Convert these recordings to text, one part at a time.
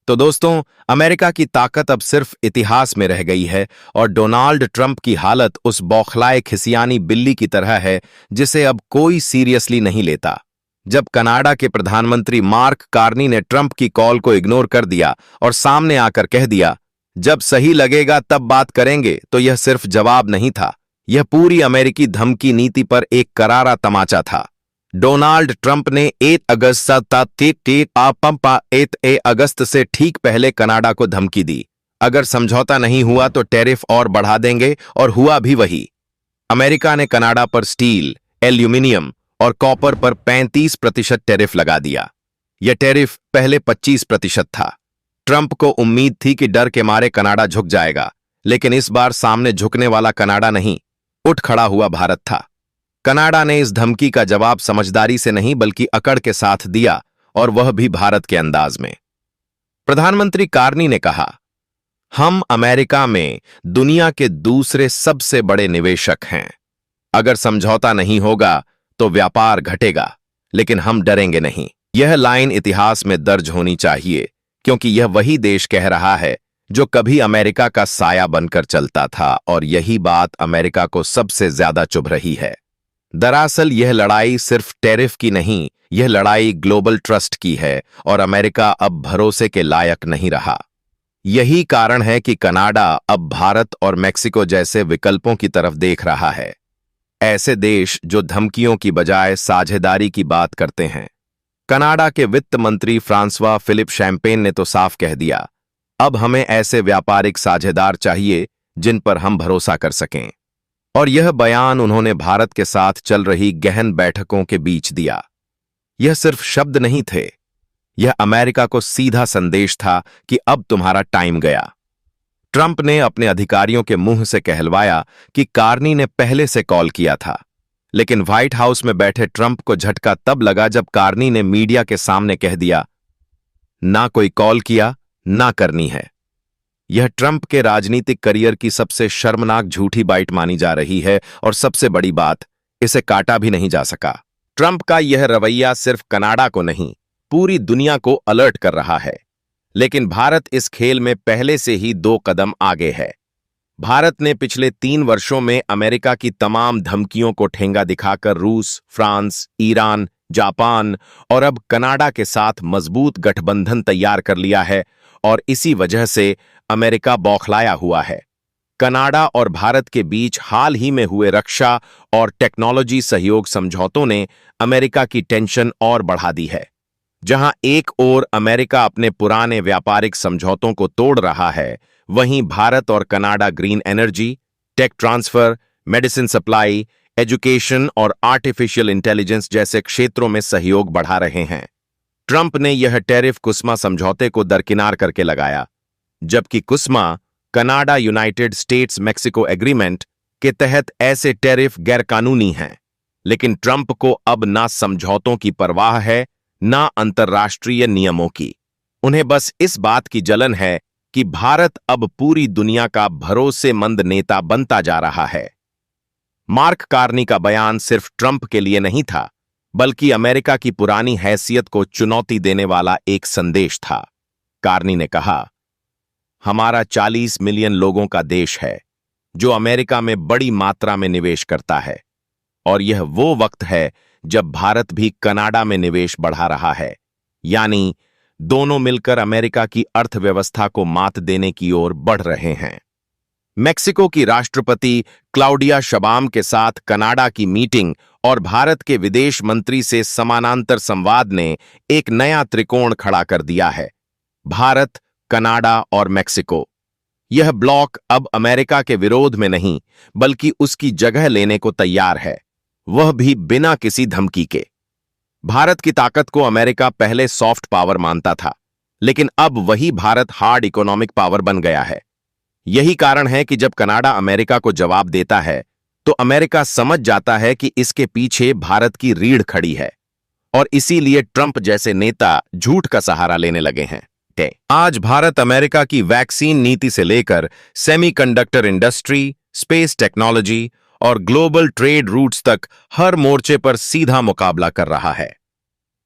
तो दोस्तों, अमेरिका की ताकत अब सिर्फ इतिहास में रह गई है और डोनाल्ड ट्रंप की हालत उस बौखलाए खिसियानी बिल्ली की तरह है जिसे अब कोई सीरियसली नहीं लेता। जब कनाडा के प्रधानमंत्री मार्क कार्नी ने ट्रंप की कॉल को इग्नोर कर दिया और सामने आकर कह दिया, जब सही लगेगा तब बात करेंगे, तो यह सिर्फ जवाब नहीं था, यह पूरी अमेरिकी धमकी नीति पर एक करारा तमाचा था। डोनाल्ड ट्रंप ने 8 अगस्त से ठीक पहले कनाडा को धमकी दी, अगर समझौता नहीं हुआ तो टैरिफ और बढ़ा देंगे, और हुआ भी वही। अमेरिका ने कनाडा पर स्टील, एल्यूमिनियम और कॉपर पर 35% टैरिफ लगा दिया। यह टैरिफ पहले 25% था। ट्रंप को उम्मीद थी कि डर के मारे कनाडा झुक जाएगा, लेकिन इस बार सामने झुकने वाला कनाडा नहीं, उठ खड़ा हुआ भारत था। कनाडा ने इस धमकी का जवाब समझदारी से नहीं बल्कि अकड़ के साथ दिया, और वह भी भारत के अंदाज में। प्रधानमंत्री कार्नी ने कहा, हम अमेरिका में दुनिया के दूसरे सबसे बड़े निवेशक हैं। अगर समझौता नहीं होगा तो व्यापार घटेगा, लेकिन हम डरेंगे नहीं। यह लाइन इतिहास में दर्ज होनी चाहिए, क्योंकि यह वही देश कह रहा है जो कभी अमेरिका का साया बनकर चलता था, और यही बात अमेरिका को सबसे ज्यादा चुभ रही है। दरअसल यह लड़ाई सिर्फ टैरिफ की नहीं, यह लड़ाई ग्लोबल ट्रस्ट की है, और अमेरिका अब भरोसे के लायक नहीं रहा। यही कारण है कि कनाडा अब भारत और मेक्सिको जैसे विकल्पों की तरफ देख रहा है, ऐसे देश जो धमकियों की बजाय साझेदारी की बात करते हैं। कनाडा के वित्त मंत्री फ्रांसवा फिलिप शैंपेन ने तो साफ कह दिया, अब हमें ऐसे व्यापारिक साझेदार चाहिए जिन पर हम भरोसा कर सकें। और यह बयान उन्होंने भारत के साथ चल रही गहन बैठकों के बीच दिया। यह सिर्फ शब्द नहीं थे, यह अमेरिका को सीधा संदेश था कि अब तुम्हारा टाइम गया। ट्रंप ने अपने अधिकारियों के मुंह से कहलवाया कि कार्नी ने पहले से कॉल किया था, लेकिन व्हाइट हाउस में बैठे ट्रंप को झटका तब लगा जब कार्नी ने मीडिया के सामने कह दिया, ना कोई कॉल किया, ना करनी है। यह ट्रंप के राजनीतिक करियर की सबसे शर्मनाक झूठी बाइट मानी जा रही है, और सबसे बड़ी बात, इसे काटा भी नहीं जा सका। ट्रंप का यह रवैया सिर्फ कनाडा को नहीं, पूरी दुनिया को अलर्ट कर रहा है। लेकिन भारत इस खेल में पहले से ही 2 कदम आगे है। भारत ने पिछले 3 वर्षों में अमेरिका की तमाम धमकियों को ठेंगा दिखाकर रूस, फ्रांस, ईरान, जापान और अब कनाडा के साथ मजबूत गठबंधन तैयार कर लिया है, और इसी वजह से अमेरिका बौखलाया हुआ है। कनाडा और भारत के बीच हाल ही में हुए रक्षा और टेक्नोलॉजी सहयोग समझौतों ने अमेरिका की टेंशन और बढ़ा दी है। जहां एक ओर अमेरिका अपने पुराने व्यापारिक समझौतों को तोड़ रहा है, वहीं भारत और Canada green energy, tech transfer, medicine supply, education और आर्टिफिशियल इंटेलिजेंस जैसे क्षेत्रों में सहयोग बढ़ा रहे हैं। ट्रंप ने यह टैरिफ कुस्मा समझौते को दरकिनार करके लगाया, जबकि CUSMA Canada United States Mexico agreement के तहत ऐसे टैरिफ गैरकानूनी हैं। लेकिन ट्रंप को अब ना समझौतों की परवाह है, ना अंतर्राष्ट्रीय नियमों की। उन्हें बस इस बात की जलन है कि भारत अब पूरी दुनिया का भरोसेमंद नेता बनता जा रहा है। मार्क कार्नी का बयान सिर्फ ट्रंप के लिए नहीं था, बल्कि अमेरिका की पुरानी हैसियत को चुनौती देने वाला एक संदेश था। कार्नी ने कहा, हमारा 40 मिलियन लोगों का देश है जो अमेरिका में बड़ी मात्रा में निवेश करता है, और यह वो वक्त है जब भारत भी कनाडा में निवेश बढ़ा रहा है, यानी दोनों मिलकर अमेरिका की अर्थव्यवस्था को मात देने की ओर बढ़ रहे हैं। मेक्सिको की राष्ट्रपति क्लाउडिया शबाम के साथ कनाडा की मीटिंग और भारत के विदेश मंत्री से समानांतर संवाद ने एक नया त्रिकोण खड़ा कर दिया है। भारत, कनाडा और मेक्सिको। यह ब्लॉक अब अमेरिका के विरोध में नहीं, बल्कि उसकी जगह लेने को तैयार है, वह भी बिना किसी धमकी के। भारत की ताकत को अमेरिका पहले सॉफ्ट पावर मानता था, लेकिन अब वही भारत हार्ड इकोनॉमिक पावर बन गया है। यही कारण है कि जब कनाडा अमेरिका को जवाब देता है, तो अमेरिका समझ जाता है कि इसके पीछे भारत की रीढ़ खड़ी है, और इसीलिए ट्रंप जैसे नेता झूठ का सहारा लेने लगे हैं। आज भारत अमेरिका की वैक्सीन नीति से लेकर सेमीकंडक्टर इंडस्ट्री, स्पेस टेक्नोलॉजी और ग्लोबल ट्रेड रूट्स तक हर मोर्चे पर सीधा मुकाबला कर रहा है।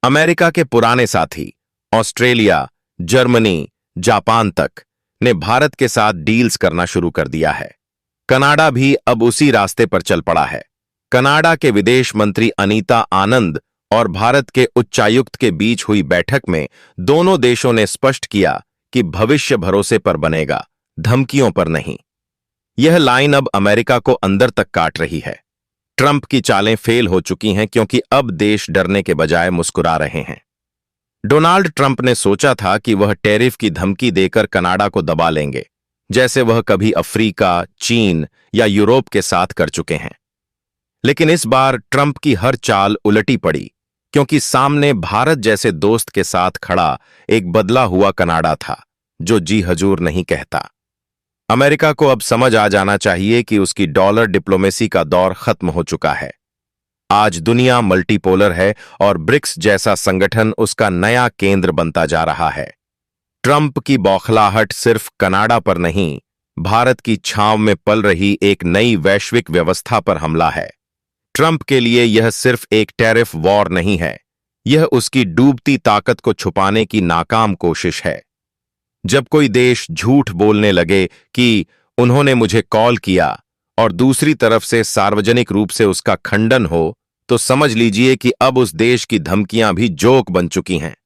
अमेरिका के पुराने साथी ऑस्ट्रेलिया, जर्मनी, जापान तक ने भारत के साथ डील्स करना शुरू कर दिया है। कनाडा भी अब उसी रास्ते पर चल पड़ा है। कनाडा के विदेश मंत्री अनीता आनंद और भारत के उच्चायुक्त के बीच हुई बैठक में दोनों देशों ने स्पष्ट किया कि भविष्य भरोसे पर बनेगा, धमकियों पर नहीं। यह लाइन अब अमेरिका को अंदर तक काट रही है। ट्रंप की चालें फेल हो चुकी हैं क्योंकि अब देश डरने के बजाय मुस्कुरा रहे हैं। डोनाल्ड ट्रंप ने सोचा था कि वह टैरिफ की धमकी देकर कनाडा को दबा लेंगे, जैसे वह कभी अफ्रीका, चीन या यूरोप के साथ कर चुके हैं। लेकिन इस बार ट्रंप की हर चाल उलटी पड़ी क्योंकि सामने भारत जैसे दोस्त के साथ खड़ा एक बदला हुआ कनाडा था जो जी हजूर नहीं कहता। अमेरिका को अब समझ आ जाना चाहिए कि उसकी डॉलर डिप्लोमेसी का दौर खत्म हो चुका है। आज दुनिया मल्टीपोलर है और ब्रिक्स जैसा संगठन उसका नया केंद्र बनता जा रहा है। ट्रंप की बौखलाहट सिर्फ कनाडा पर नहीं, भारत की छांव में पल रही एक नई वैश्विक व्यवस्था पर हमला है। ट्रंप के लिए यह सिर्फ एक टैरिफ वॉर नहीं है, यह उसकी डूबती ताकत को छुपाने की नाकाम कोशिश है। जब कोई देश झूठ बोलने लगे कि उन्होंने मुझे कॉल किया और दूसरी तरफ से सार्वजनिक रूप से उसका खंडन हो, तो समझ लीजिए कि अब उस देश की धमकियां भी जोक बन चुकी हैं।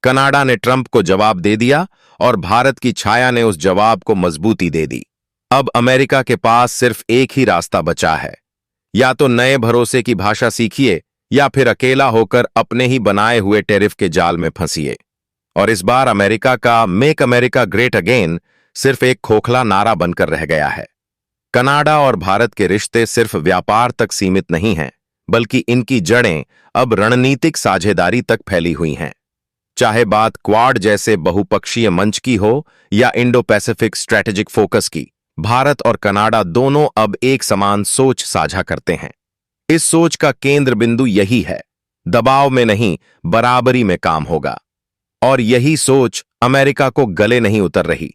कनाडा ने ट्रंप को जवाब दे दिया और भारत की छाया ने उस जवाब को मजबूती दे दी। अब अमेरिका के पास सिर्फ एक ही रास्ता बचा है, या तो नए भरोसे की भाषा सीखिए या फिर अकेला होकर अपने ही बनाए हुए टैरिफ के जाल में फंसिए। और इस बार अमेरिका का मेक अमेरिका ग्रेट अगेन सिर्फ एक खोखला नारा बनकर रह गया है। कनाडा और भारत के रिश्ते सिर्फ व्यापार तक सीमित नहीं हैं, बल्कि इनकी जड़ें अब रणनीतिक साझेदारी तक फैली हुई हैं। चाहे बात क्वाड जैसे बहुपक्षीय मंच की हो या इंडो पैसिफिक स्ट्रेटेजिक फोकस की, भारत और कनाडा दोनों अब एक समान सोच साझा करते हैं। इस सोच का केंद्र बिंदु यही है, दबाव में नहीं, बराबरी में काम होगा। और यही सोच अमेरिका को गले नहीं उतर रही।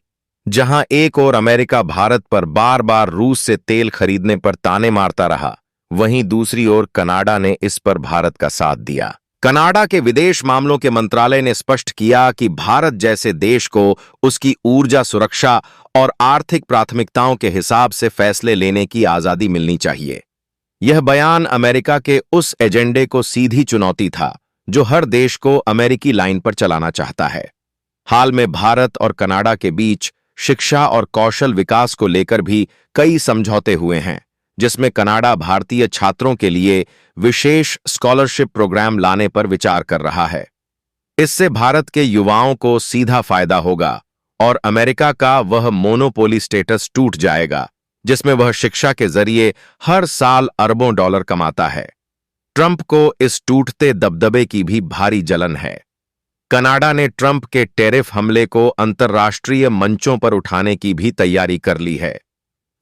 जहां एक ओर अमेरिका भारत पर बार बार रूस से तेल खरीदने पर ताने मारता रहा, वहीं दूसरी ओर कनाडा ने इस पर भारत का साथ दिया। कनाडा के विदेश मामलों के मंत्रालय ने स्पष्ट किया कि भारत जैसे देश को उसकी ऊर्जा सुरक्षा और आर्थिक प्राथमिकताओं के हिसाब से फैसले लेने की आजादी मिलनी चाहिए। यह बयान अमेरिका के उस एजेंडे को सीधी चुनौती था जो हर देश को अमेरिकी लाइन पर चलाना चाहता है। हाल में भारत और कनाडा के बीच शिक्षा और कौशल विकास को लेकर भी कई समझौते हुए हैं, जिसमें कनाडा भारतीय छात्रों के लिए विशेष स्कॉलरशिप प्रोग्राम लाने पर विचार कर रहा है। इससे भारत के युवाओं को सीधा फायदा होगा और अमेरिका का वह मोनोपोली स्टेटस टूट जाएगा जिसमें वह शिक्षा के जरिए हर साल अरबों डॉलर कमाता है। ट्रंप को इस टूटते दबदबे की भी भारी जलन है। कनाडा ने ट्रंप के टैरिफ हमले को अंतर्राष्ट्रीय मंचों पर उठाने की भी तैयारी कर ली है।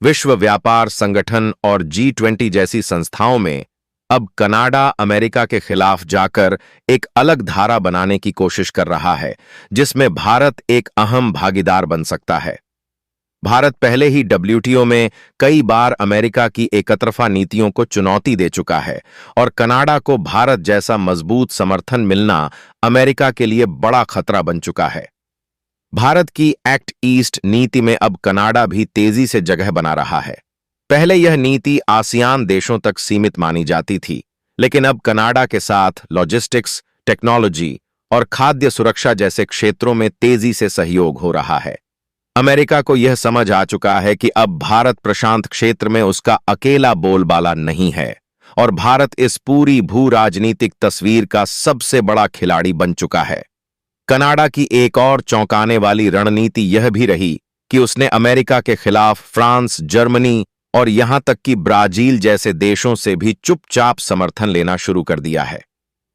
विश्व व्यापार संगठन और G20 जैसी संस्थाओं में अब कनाडा अमेरिका के खिलाफ जाकर एक अलग धारा बनाने की कोशिश कर रहा है, जिसमें भारत एक अहम भागीदार बन सकता है। भारत पहले ही WTO में कई बार अमेरिका की एकतरफा नीतियों को चुनौती दे चुका है और कनाडा को भारत जैसा मजबूत समर्थन मिलना अमेरिका के लिए बड़ा खतरा बन चुका है। भारत की एक्ट ईस्ट नीति में अब कनाडा भी तेजी से जगह बना रहा है। पहले यह नीति आसियान देशों तक सीमित मानी जाती थी, लेकिन अब कनाडा के साथ लॉजिस्टिक्स, टेक्नोलॉजी और खाद्य सुरक्षा जैसे क्षेत्रों में तेजी से सहयोग हो रहा है। अमेरिका को यह समझ आ चुका है कि अब भारत प्रशांत क्षेत्र में उसका अकेला बोलबाला नहीं है और भारत इस पूरी भू राजनीतिक तस्वीर का सबसे बड़ा खिलाड़ी बन चुका है। कनाडा की एक और चौंकाने वाली रणनीति यह भी रही कि उसने अमेरिका के खिलाफ फ्रांस, जर्मनी और यहां तक कि ब्राजील जैसे देशों से भी चुपचाप समर्थन लेना शुरू कर दिया है।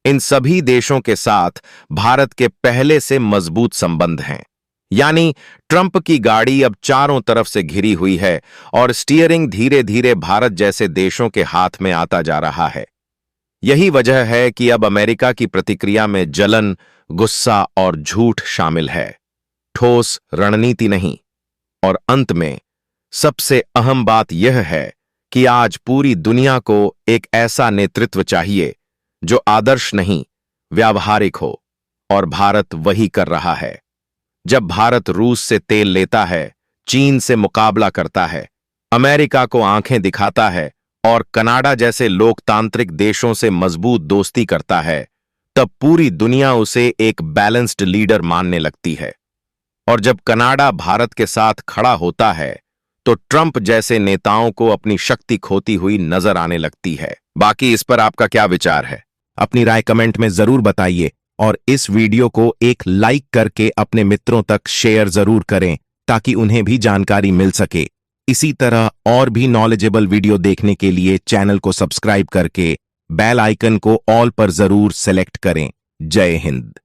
इन सभी देशों के साथ भारत के पहले से मजबूत संबंध हैं। यानी ट्रंप की गाड़ी अब चारों तरफ से घिरी हुई है और स्टीयरिंग धीरे धीरे भारत जैसे देशों के हाथ में आता जा रहा है। यही वजह है कि अब अमेरिका की प्रतिक्रिया में जलन, गुस्सा और झूठ शामिल है, ठोस रणनीति नहीं। और अंत में सबसे अहम बात यह है कि आज पूरी दुनिया को एक ऐसा नेतृत्व चाहिए जो आदर्श नहीं, व्यावहारिक हो, और भारत वही कर रहा है। जब भारत रूस से तेल लेता है, चीन से मुकाबला करता है, अमेरिका को आंखें दिखाता है और कनाडा जैसे लोकतांत्रिक देशों से मजबूत दोस्ती करता है, तब पूरी दुनिया उसे एक बैलेंस्ड लीडर मानने लगती है। और जब कनाडा भारत के साथ खड़ा होता है, तो ट्रंप जैसे नेताओं को अपनी शक्ति खोती हुई नजर आने लगती है। बाकी इस पर आपका क्या विचार है? अपनी राय कमेंट में जरूर बताइए और इस वीडियो को एक लाइक करके अपने मित्रों तक शेयर जरूर करें ताकि उन्हें भी जानकारी मिल सके। इसी तरह और भी नॉलेजेबल वीडियो देखने के लिए चैनल को सब्सक्राइब करके बेल आइकन को ऑल पर जरूर सेलेक्ट करें। जय हिंद।